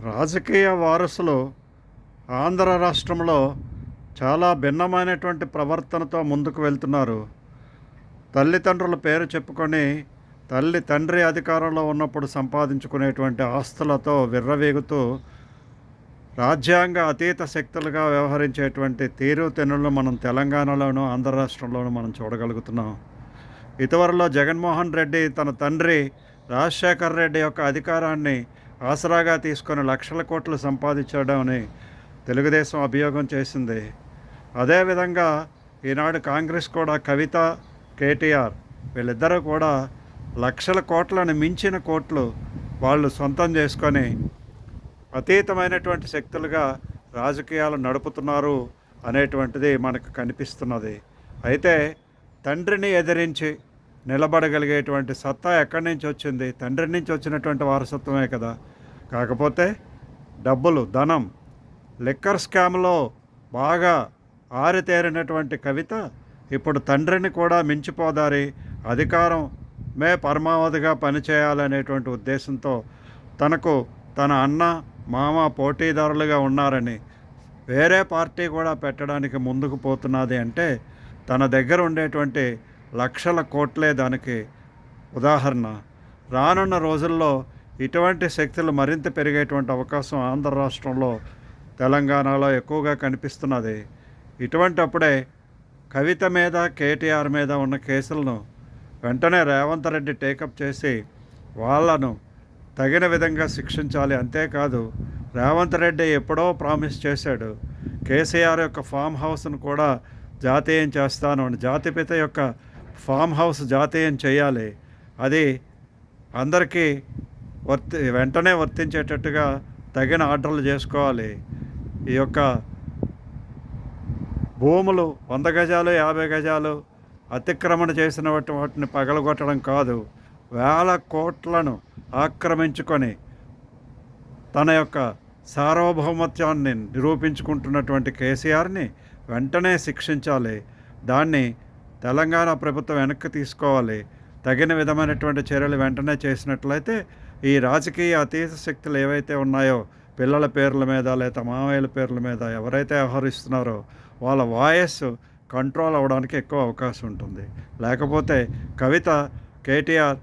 రాజకీయ వారసులు ఆంధ్ర రాష్ట్రంలో చాలా భిన్నమైనటువంటి ప్రవర్తనతో ముందుకు వెళ్తున్నారు. తల్లిదండ్రుల పేరు చెప్పుకొని తండ్రి అధికారంలో ఉన్నప్పుడు సంపాదించుకునేటువంటి ఆస్తులతో విర్రవీగుతూ రాజ్యాంగ అతీత శక్తులుగా వ్యవహరించేటువంటి తీరుతెన్నులను మనం తెలంగాణలోనూ ఆంధ్ర రాష్ట్రంలోనూ మనం చూడగలుగుతున్నాం. ఇటీవలలో జగన్మోహన్ రెడ్డి తన తండ్రి రాజశేఖర్ రెడ్డి యొక్క అధికారాన్ని ఆసరాగా తీసుకొని లక్షల కోట్లు సంపాదించడాన్ని తెలుగుదేశం అభియోగం చేసింది. అదేవిధంగా ఈనాడు కాంగ్రెస్ కూడా కవిత, కేటీఆర్ వీళ్ళిద్దరూ కూడా లక్షల కోట్లను మించిన కోట్లు వాళ్ళు సొంతం చేసుకొని అతీతమైనటువంటి శక్తులుగా రాజకీయాలు నడుపుతున్నారు అనేటువంటిది మనకు కనిపిస్తున్నది. అయితే తండ్రిని ఎదిరించి నిలబడగలిగేటువంటి సత్తా ఎక్కడి నుంచి వచ్చింది? తండ్రి నుంచి వచ్చినటువంటి వారసత్వమే కదా. కాకపోతే డబ్బులు, ధనం, లిక్కర్ స్కామ్లో బాగా ఆరితేరినటువంటి కవిత ఇప్పుడు తండ్రిని కూడా మించిపోదారి అధికారమే పరమావధిగా పనిచేయాలనేటువంటి ఉద్దేశంతో తనకు తన అన్న మామ పోటీదారులుగా ఉన్నారని వేరే పార్టీ కూడా పెట్టడానికి ముందుకు పోతున్నది అంటే తన దగ్గర ఉండేటువంటి లక్షల కోట్లే దానికి ఉదాహరణ. రానున్న రోజుల్లో ఇటువంటి శక్తులు మరింత పెరిగేటువంటి అవకాశం ఆంధ్ర రాష్ట్రంలో, తెలంగాణలో ఎక్కువగా కనిపిస్తున్నది. ఇటువంటప్పుడే కవిత మీద, కేటీఆర్ మీద ఉన్న కేసులను వెంటనే రేవంత్ రెడ్డి టేకప్ చేసి వాళ్ళను తగిన విధంగా శిక్షించాలి. అంతేకాదు, రేవంత్ రెడ్డి ఎప్పుడో ప్రామిస్ చేశాడు కేసీఆర్ యొక్క ఫామ్ హౌస్ను కూడా జాతీయం చేస్తాను అని. జాతిపిత యొక్క ఫామ్ హౌస్ జాతీయం చేయాలి. అది అందరికీ వెంటనే వర్తించేటట్టుగా తగిన ఆర్డర్లు చేసుకోవాలి. ఈ యొక్క భూములు 100 గజాలు 50 గజాలు అతిక్రమణ చేసిన వాటిని పగలగొట్టడం కాదు, వేల కోట్లను ఆక్రమించుకొని తన యొక్క సార్వభౌమత్వాన్ని నిరూపించుకుంటున్నటువంటి కేసీఆర్ని వెంటనే శిక్షించాలి. దాన్ని తెలంగాణ ప్రభుత్వం వెనక్కి తీసుకోవాలి. తగిన విధమైనటువంటి చర్యలు వెంటనే చేసినట్లయితే ఈ రాజకీయ అతీత శక్తులు ఏవైతే ఉన్నాయో, పిల్లల పేర్ల మీద లేదా మామయ్యల పేర్ల మీద ఎవరైతే వ్యవహరిస్తున్నారో వాళ్ళ వాయిస్ కంట్రోల్ అవ్వడానికి ఎక్కువ అవకాశం ఉంటుంది. లేకపోతే కవిత, కేటీఆర్,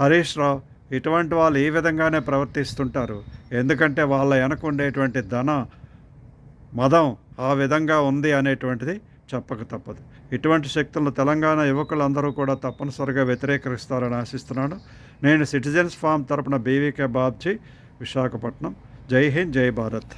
హరీష్ రావు ఇటువంటి వాళ్ళు ఈ విధంగానే ప్రవర్తిస్తుంటారు. ఎందుకంటే వాళ్ళ వెనక ఉండేటువంటి ధన మదం ఆ విధంగా ఉంది అనేటువంటిది చెప్పక తప్పదు. ఇటువంటి శక్తులను తెలంగాణ యువకులందరూ కూడా తప్పనిసరిగా వ్యతిరేకరిస్తారని ఆశిస్తున్నాను. నేను సిటిజన్స్ ఫామ్ తరపున బీవీకే బాబ్జీ, విశాఖపట్నం. జై హింద్, జై భారత్.